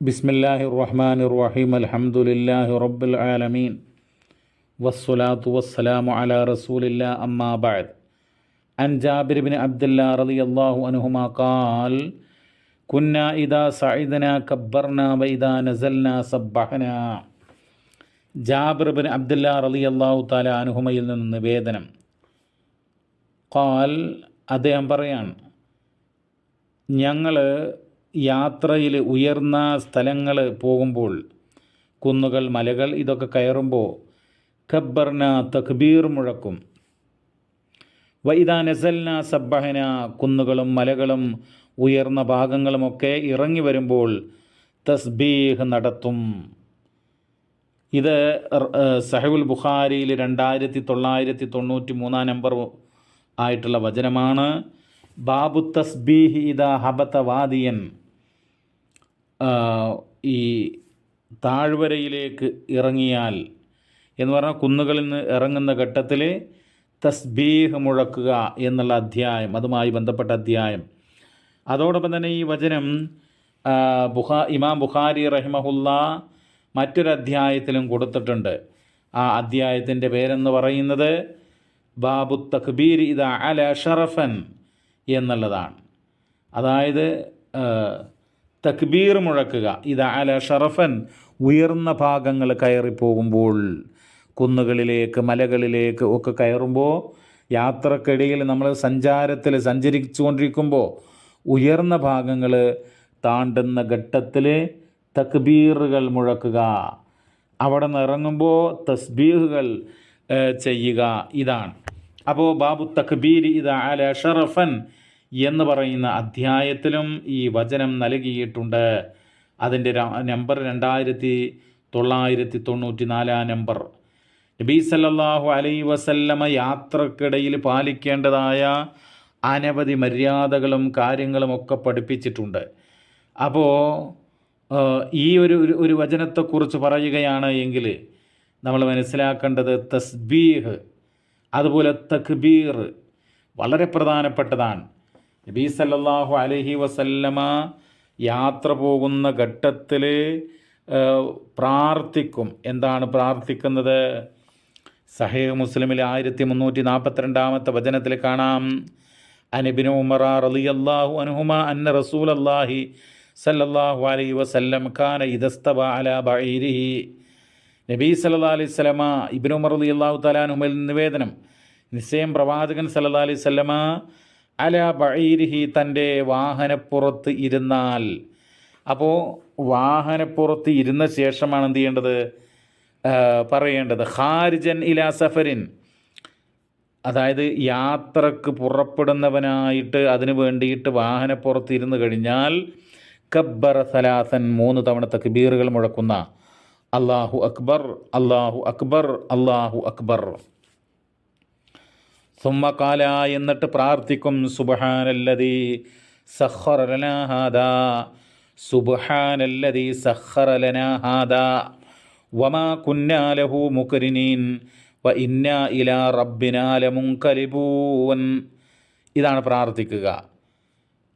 ബിസ്മില്ലാഹിർ റഹ്മാനിർ റഹീം. അൽഹംദുലില്ലാഹി റബ്ബിൽ ആലമീൻ വസ്സലാത്തു വസ്സലാമു അലാ റസൂലില്ലാ അമ്മാ ബഅദ്. അൻ ജാബിർ ഇബ്നു അബ്ദുല്ലാ റളിയല്ലാഹു അൻഹുമാ ഖാൽ കുന്നാ ഇദാ സഅദ്നാ കബ്ബർനാ വഇദാ നസൽനാ സബ്ബഹനാ. ജാബിർ ഇബ്നു അബ്ദുല്ലാ റളിയല്ലാഹു തആല അൻഹുമയിൽ നിന്ന് നിവേദനം. ഖാൽ, അദ്ദേഹം പറയാണ്, ഞങ്ങൾ യാത്രയിൽ ഉയർന്ന സ്ഥലങ്ങൾ പോകുമ്പോൾ, കുന്നുകൾ, മലകൾ ഇതൊക്കെ കയറുമ്പോൾ കബ്ബർന തക്ബീർ മുഴക്കും. വഇദാ നസൽന സബ്ബഹന, കുന്നുകളും മലകളും ഉയർന്ന ഭാഗങ്ങളുമൊക്കെ ഇറങ്ങി വരുമ്പോൾ തസ്ബീഹ് നടത്തും. ഇത് സഹീഹുൽ ബുഖാരിയിൽ 2993 നമ്പർ ആയിട്ടുള്ള വചനമാണ്. ബാബു തസ്ബീഹ് ഇദാ ഹബത വാദിയൻ. ഈ താഴ്വരയിലേക്ക് ഇറങ്ങിയാൽ എന്ന് പറഞ്ഞാൽ കുന്നുകളിൽ നിന്ന് ഇറങ്ങുന്ന ഘട്ടത്തിൽ തസ്ബീഹ് മുഴക്കുക എന്നുള്ള അധ്യായം, അതുമായി ബന്ധപ്പെട്ട അധ്യായം. അതോടൊപ്പം തന്നെ ഈ വചനം ഇമാം ബുഖാരി റഹിമഹുല്ല മറ്റൊരു അധ്യായത്തിലും കൊടുത്തിട്ടുണ്ട്. ആ അധ്യായത്തിൻ്റെ പേരെന്ന് പറയുന്നത് ബാബു തക്ബീർ ഇദാ അല ഷറഫൻ എന്നുള്ളതാണ്. അതായത് തക്ബീർ മുഴക്കുക ഇദാ അല ഷറഫൻ, ഉയർന്ന ഭാഗങ്ങൾ കയറിപ്പോകുമ്പോൾ, കുന്നുകളിലേക്ക് മലകളിലേക്ക് ഒക്കെ കയറുമ്പോൾ, യാത്രക്കിടയിൽ നമ്മൾ സഞ്ചരിച്ചുകൊണ്ടിരിക്കുമ്പോൾ ഉയർന്ന ഭാഗങ്ങൾ താണ്ടുന്ന ഘട്ടത്തിൽ തക്ബീറുകൾ മുഴക്കുക, അവിടെ നിന്ന് ഇറങ്ങുമ്പോൾ തസ്ബീഹുകൾ ചെയ്യുക. ഇതാണ് അപ്പോൾ ബാബു തക്ബീർ ഇദാ അല ഷറഫൻ എന്ന് പറയുന്ന അധ്യായത്തിലും ഈ വചനം നൽകിയിട്ടുണ്ട്. അതിൻ്റെ നമ്പർ 2994 നമ്പർ. നബി സല്ലല്ലാഹു അലൈഹി വസല്ലമ യാത്രക്കിടയിൽ പാലിക്കേണ്ടതായ അനവധി മര്യാദകളും കാര്യങ്ങളുമൊക്കെ പഠിപ്പിച്ചിട്ടുണ്ട്. അപ്പോൾ ഈ ഒരു വചനത്തെക്കുറിച്ച് പറയുകയാണ് എങ്കിൽ നമ്മൾ മനസ്സിലാക്കേണ്ടത് തസ്ബീഹ്, അതുപോലെ തക്ബീർ വളരെ പ്രധാനപ്പെട്ടതാണ്. നബി സല്ലല്ലാഹു അലൈഹി വസല്ലമ യാത്ര പോകുന്ന ഘട്ടത്തിൽ പ്രാർത്ഥിക്കും. എന്താണ് പ്രാർത്ഥിക്കുന്നത്? സഹീഹ് മുസ്ലിമിൽ 1342 വചനത്തിൽ കാണാം. അൻ ഇബ്നു ഉമറ റളിയല്ലാഹു അൻഹുമാ അന്ന റസൂലല്ലാഹി സല്ലല്ലാഹു അലൈഹി വസല്ലം കാന ഇദസ്തവ അലാ ബഈരിഹി. നബി സല്ലല്ലാഹു അലൈഹി വസല്ലമ ഇബ്നു ഉമർ റളിയല്ലാഹു തആല അൻഹുവിൽ നിവേദനം, നിശ്ചയം പ്രവാചകൻ സല്ലല്ലാഹു അലൈഹി വസല്ലമ അലാ ബഈരിഹി, തൻ്റെ വാഹനപ്പുറത്ത് ഇരുന്നാൽ. അപ്പോൾ വാഹനപ്പുറത്ത് ഇരുന്ന ശേഷമാണ് എന്ത് ചെയ്യേണ്ടത്? പറയേണ്ടത് ഖാരിജൻ ഇലാ സഫരിൻ, അതായത് യാത്രക്ക് പുറപ്പെടുന്നവനായിട്ട് അതിന് വേണ്ടിയിട്ട് വാഹനപ്പുറത്ത് ഇരുന്ന് കഴിഞ്ഞാൽ കബ്ബറ സലാസൻ, 3 തവണ തക്ബീറുകൾ മുഴക്കുന്ന അല്ലാഹു അക്ബർ അല്ലാഹു അക്ബർ അല്ലാഹു അക്ബർ. സുമ്മ ഖാല, എന്നിട്ട് പ്രാർത്ഥിക്കും, സുബ്ഹാനല്ലദീ സഖറ ലനാ ഹാദാ സുബ്ഹാനല്ലദീ സഖറ ലനാ ഹാദാ വമാ കുന്നാ ലഹു മുഖ്രിനീൻ വ ഇന്നാ ഇലാ റബ്ബിനാ ലമുൻകലിബൂൻ. ഇതാണ് പ്രാർത്ഥിക്കുക.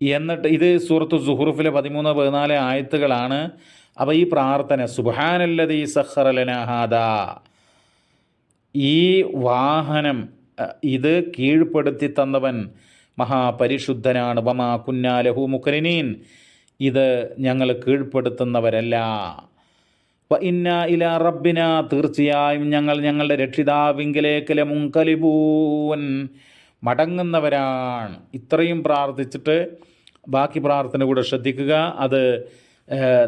എന്നിട്ട് ഇത് സൂറത്തു സുഹ്റുഫിലെ 13-14 ആയത്തുകളാണ്. അപ്പോൾ ഈ പ്രാർത്ഥന സുബ്ഹാനല്ലദീ സഖറ ലനാ ഹാദാ, ഈ വാഹനം ഇത് കീഴ്പ്പെടുത്തി തന്നവൻ മഹാപരിശുദ്ധനാണ്. വമാ കുന്നാ ലഹു മുഖ്രിനീൻ, ഇത് ഞങ്ങൾ കീഴ്പ്പെടുത്തുന്നവരല്ല. വ ഇന്നാ ഇലാ റബ്ബിന, തീർച്ചയായും ഞങ്ങൾ ഞങ്ങളുടെ രക്ഷിതാവിങ്കിലേക്ക് ലമുൻകലിബൂൻ, മടങ്ങുന്നവരാണ്. ഇത്രയും പ്രാർത്ഥിച്ചിട്ട് ബാക്കി പ്രാർത്ഥന കൂടെ ശ്രദ്ധിക്കുക. അത്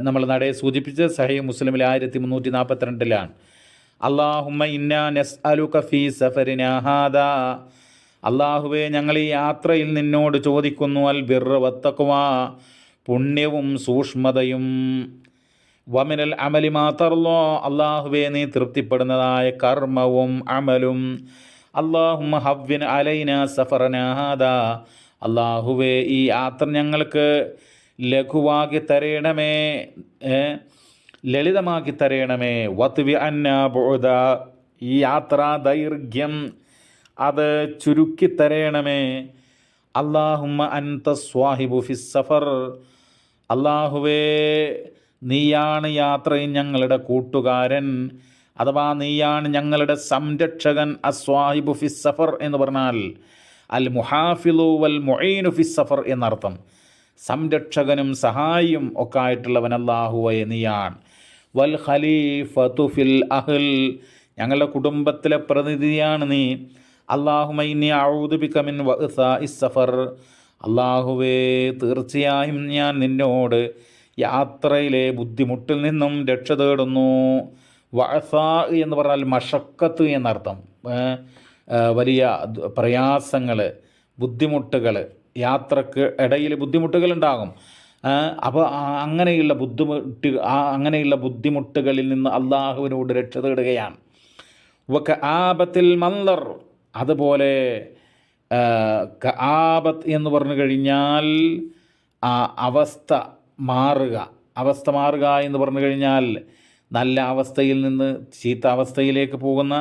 നമ്മൾ നടയെ സൂചിപ്പിച്ച് സഹീഹ് മുസ്ലിമിൽ 1342 അല്ലാഹുമ്മ ഇന്നാ നസ്അലുക ഫീ സഫരിനാ ഹാദാ, അല്ലാഹുവേ ഞങ്ങൾ ഈ യാത്രയിൽ നിന്നോട് ചോദിക്കുന്നു അൽ ബിർറ വത്തഖ്വാ, പുണ്യവും സൂക്ഷ്മതയും, വമിനൽ അമലി മാ തർളാ, അല്ലാഹുവേ നീ തൃപ്തിപ്പെടുന്നതായ കർമ്മവും അമലും. അല്ലാഹുമ്മ ഹവ്വിൻ അലൈനാ സഫറനാ ഹാദാ, അല്ലാഹുവേ ഈ യാത്ര ഞങ്ങൾക്ക് ലഘുവാക്കി തരയണമേ, ലളിതമാക്കി തരയണമേ. വത്വി അന്നാ ബുഅദ, ഈ യാത്രാ ദൈർഘ്യം അത് ചുരുക്കി തരയണമേ. അല്ലാഹുമ്മ അൻത സ്വാഹിബു ഫിസ് സഫർ, അല്ലാഹുവേ നീയാണ് യാത്രയിൽ ഞങ്ങളുടെ കൂട്ടുകാരൻ, അഥവാ നീയാണ് ഞങ്ങളുടെ സംരക്ഷകൻ. അസ്വാഹിബു ഫിസ് സഫർ എന്ന് പറഞ്ഞാൽ അൽ മുഹാഫിളു വൽ മുഈനു ഫിസ് സഫർ എന്നർത്ഥം. സംരക്ഷകനും സഹായിയും ഒക്കെ ആയിട്ടുള്ളവൻ അല്ലാഹുവേ നീയാണ്. വൽ ഖലീഫതു ഫിൽ അഹ്ൽ, ഞങ്ങളുടെ കുടുംബത്തിലെ പ്രതിനിധിയാണ് നീ. അല്ലാഹുമ്മ ഇന്നി അഊദു ബിക മിൻ വഅസാഇസ് സഫർ, അല്ലാഹുവേ തീർച്ചയായും ഞാൻ നിന്നോട് യാത്രയിലെ ബുദ്ധിമുട്ടിൽ നിന്നും രക്ഷ തേടുന്നു. വഅസാ എന്ന് പറഞ്ഞാൽ മഷക്കത്ത് എന്നർത്ഥം. വലിയ പ്രയാസങ്ങൾ, ബുദ്ധിമുട്ടുകൾ, യാത്രക്ക് ഇടയിൽ ബുദ്ധിമുട്ടുകളുണ്ടാകും. അപ്പോൾ അങ്ങനെയുള്ള ബുദ്ധിമുട്ടുകളിൽ നിന്ന് അള്ളാഹുവിനോട് രക്ഷ തേടുകയാണ്. കആബത്തിൽ മൻദർ, അതുപോലെ കആബത്ത് എന്ന് പറഞ്ഞു കഴിഞ്ഞാൽ അവസ്ഥ മാറുക എന്ന് പറഞ്ഞു കഴിഞ്ഞാൽ നല്ല അവസ്ഥയിൽ നിന്ന് ചീത്ത അവസ്ഥയിലേക്ക് പോകുന്ന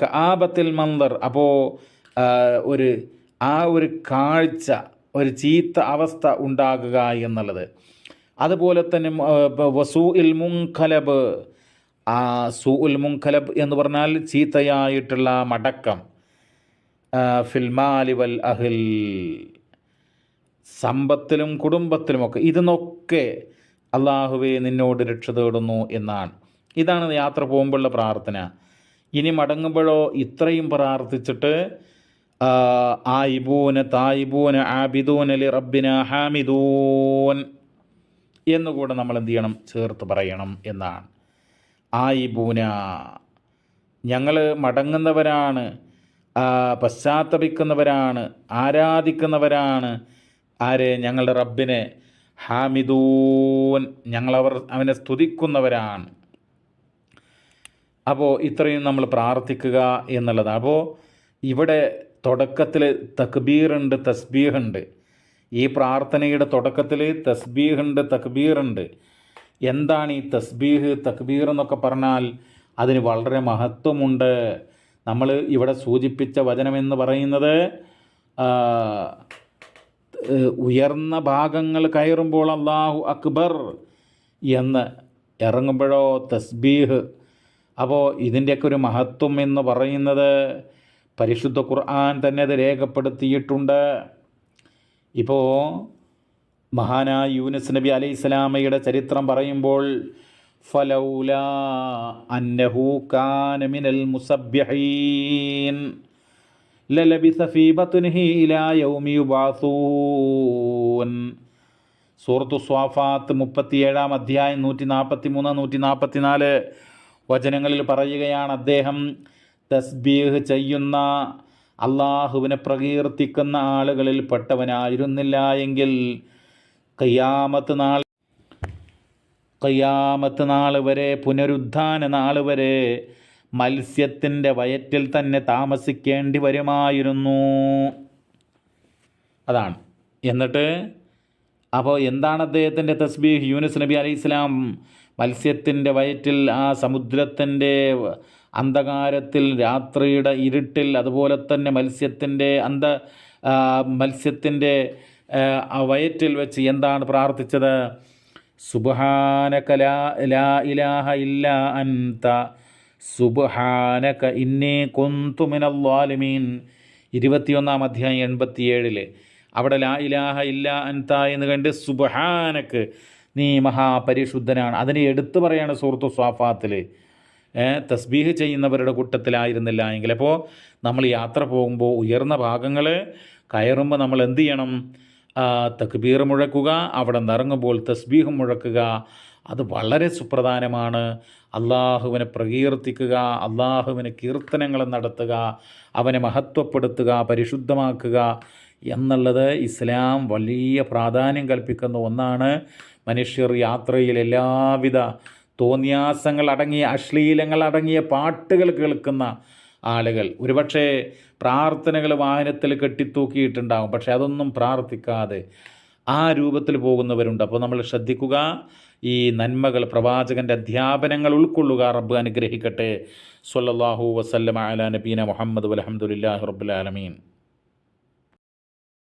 കആബത്തിൽ മൻദർ. അപ്പോൾ ഒരു കാഴ്ച, ഒരു ചീത്ത അവസ്ഥ ഉണ്ടാകുക എന്നുള്ളത്. അതുപോലെ തന്നെ വസൂഇൽ മുൻഖലബ്, സൂഉൽ മുൻഖലബ് എന്ന് പറഞ്ഞാൽ ചീത്തയായിട്ടുള്ള മടക്കം. ഫിൽമാലി വൽ അഹ്ൽ, സമ്പത്തിലും കുടുംബത്തിലുമൊക്കെ. ഇതിനൊക്കെ അള്ളാഹുവേ നിന്നോട് രക്ഷ തേടുന്നു എന്നാണ്. ഇതാണ് യാത്ര പോകുമ്പോഴുള്ള പ്രാർത്ഥന. ഇനി മടങ്ങുമ്പോഴോ ഇത്രയും പ്രാർത്ഥിച്ചിട്ട് ആയിബൂന തായിബൂന ആബിദൂന ലി റബ്ബിന ഹാമിദൂൻ എന്നുകൂടെ നമ്മൾ എന്ത് ചെയ്യണം, ചേർത്ത് പറയണം എന്നാണ്. ആയിബൂന, ഞങ്ങൾ മടങ്ങുന്നവരാണ്, പശ്ചാത്തപിക്കുന്നവരാണ്, ആരാധിക്കുന്നവരാണ്. ആരെ? ഞങ്ങളുടെ റബ്ബിനെ. ഹാമിദൂൻ, അവനെ സ്തുതിക്കുന്നവരാണ്. അപ്പോൾ ഇത്രയും നമ്മൾ പ്രാർത്ഥിക്കുക എന്നുള്ളതാണ്. അപ്പോൾ ഇവിടെ തുടക്കത്തിൽ തക്ബീറുണ്ട്, തസ്ബീഹുണ്ട്. ഈ പ്രാർത്ഥനയുടെ തുടക്കത്തിൽ തസ്ബീഹുണ്ട്, തക്ബീറുണ്ട്. എന്താണ് ഈ തസ്ബീഹ്, തക്ബീർ എന്നൊക്കെ പറഞ്ഞാൽ അതിന് വളരെ മഹത്വമുണ്ട്. നമ്മൾ ഇവിടെ സൂചിപ്പിച്ച വചനമെന്ന് പറയുന്നത് ഉയർന്ന ഭാഗങ്ങൾ കയറുമ്പോൾ അല്ലാഹു അക്ബർ എന്ന്, ഇറങ്ങുമ്പോഴോ തസ്ബീഹ്. അപ്പോൾ ഇതിൻ്റെയൊക്കെ ഒരു മഹത്വം എന്ന് പറയുന്നത് പരിശുദ്ധ ഖുർആൻ തന്നെ അത് രേഖപ്പെടുത്തിയിട്ടുണ്ട്. ഇപ്പോൾ മഹാനായ യൂനുസ് നബി അലൈഹിസ്സലാമയുടെ ചരിത്രം പറയുമ്പോൾ ഫലൗലാ അന്നഹു കാന മിനൽ മുസബ്ബിഹീൻ ലലബിസ ഫീ ബത്നിഹി ഇലാ യൗമി യുബഅസൂൻ. സൂറത്തു സ്വാഫാത്ത് 37-ാം അധ്യായം 143-144 വചനങ്ങളിൽ പറയുകയാണ്, അദ്ദേഹം തസ്ബീഹ് ചെയ്യുന്ന, അള്ളാഹുവിനെ പ്രകീർത്തിക്കുന്ന ആളുകളിൽ പെട്ടവനായിരുന്നില്ല എങ്കിൽ ഖിയാമത്ത് നാൾ വരെ, പുനരുദ്ധാന നാൾ വരെ മത്സ്യത്തിൻ്റെ വയറ്റിൽ തന്നെ താമസിക്കേണ്ടി വരുമായിരുന്നു. അതാണ്. എന്നിട്ട് അപ്പോൾ എന്താണ് അദ്ദേഹത്തിൻ്റെ തസ്ബീഹ്? യൂനുസ് നബി അലൈഹിസ്സലാം മത്സ്യത്തിൻ്റെ വയറ്റിൽ, ആ സമുദ്രത്തിൻ്റെ അന്ധകാരത്തിൽ, രാത്രിയുടെ ഇരുട്ടിൽ, അതുപോലെ തന്നെ മത്സ്യത്തിൻ്റെ വയറ്റിൽ വെച്ച് എന്താണ് പ്രാർത്ഥിച്ചത്? സുബ്ഹാനക ലാ ഇലാഹ ഇല്ലാ അൻത സുബ്ഹാനക ഇന്നി കുന്തു മിനൽ ളാലിമീൻ. 21-ാം അധ്യായം 87 അവിടെ ലാ ഇലാഹ ഇല്ലാ അൻത എന്ന് കണ്ട് സുബ്ഹാനക്ക്, നീ മഹാപരിശുദ്ധനാണ്. അതിനെ എടുത്തു പറയാണ് സൂറത്തു സ്വാഫാത്തിൽ. തസ്ബീഹ് ചെയ്യുന്നവരുടെ കൂട്ടത്തിലായിരുന്നില്ല എങ്കിൽ. അപ്പോൾ നമ്മൾ യാത്ര പോകുമ്പോൾ ഉയർന്ന ഭാഗങ്ങൾ കയറുമ്പോൾ നമ്മൾ എന്ത് ചെയ്യണം? തക്ബീർ മുഴക്കുക, അവിടെ നിറങ്ങുമ്പോൾ തസ്ബീഹ് മുഴക്കുക. അത് വളരെ സുപ്രധാനമാണ്. അള്ളാഹുവിനെ പ്രകീർത്തിക്കുക, അള്ളാഹുവിന് കീർത്തനങ്ങൾ നടത്തുക, അവനെ മഹത്വപ്പെടുത്തുക, പരിശുദ്ധമാക്കുക എന്നുള്ളത് ഇസ്ലാം വലിയ പ്രാധാന്യം കൽപ്പിക്കുന്ന ഒന്നാണ്. മനുഷ്യർ യാത്രയിൽ എല്ലാവിധ തോന്നിയാസങ്ങളടങ്ങിയ, അശ്ലീലങ്ങളടങ്ങിയ പാട്ടുകൾ കേൾക്കുന്ന ആളുകൾ ഒരുപക്ഷെ പ്രാർത്ഥനകൾ വാഹനത്തിൽ കെട്ടിത്തൂക്കിയിട്ടുണ്ടാകും, പക്ഷെ അതൊന്നും പ്രാർത്ഥിക്കാതെ ആ രൂപത്തിൽ പോകുന്നവരുണ്ട്. അപ്പോൾ നമ്മൾ ശ്രദ്ധിക്കുക, ഈ നന്മകൾ, പ്രവാചകൻ്റെ അധ്യാപനങ്ങൾ ഉൾക്കൊള്ളുക. റബ്ബ് അനുഗ്രഹിക്കട്ടെ. സ്വല്ലല്ലാഹു വസല്ലമ അലാ നബീന മുഹമ്മദ് വൽഹംദുലില്ലാഹി റബ്ബിൽ ആലമീൻ.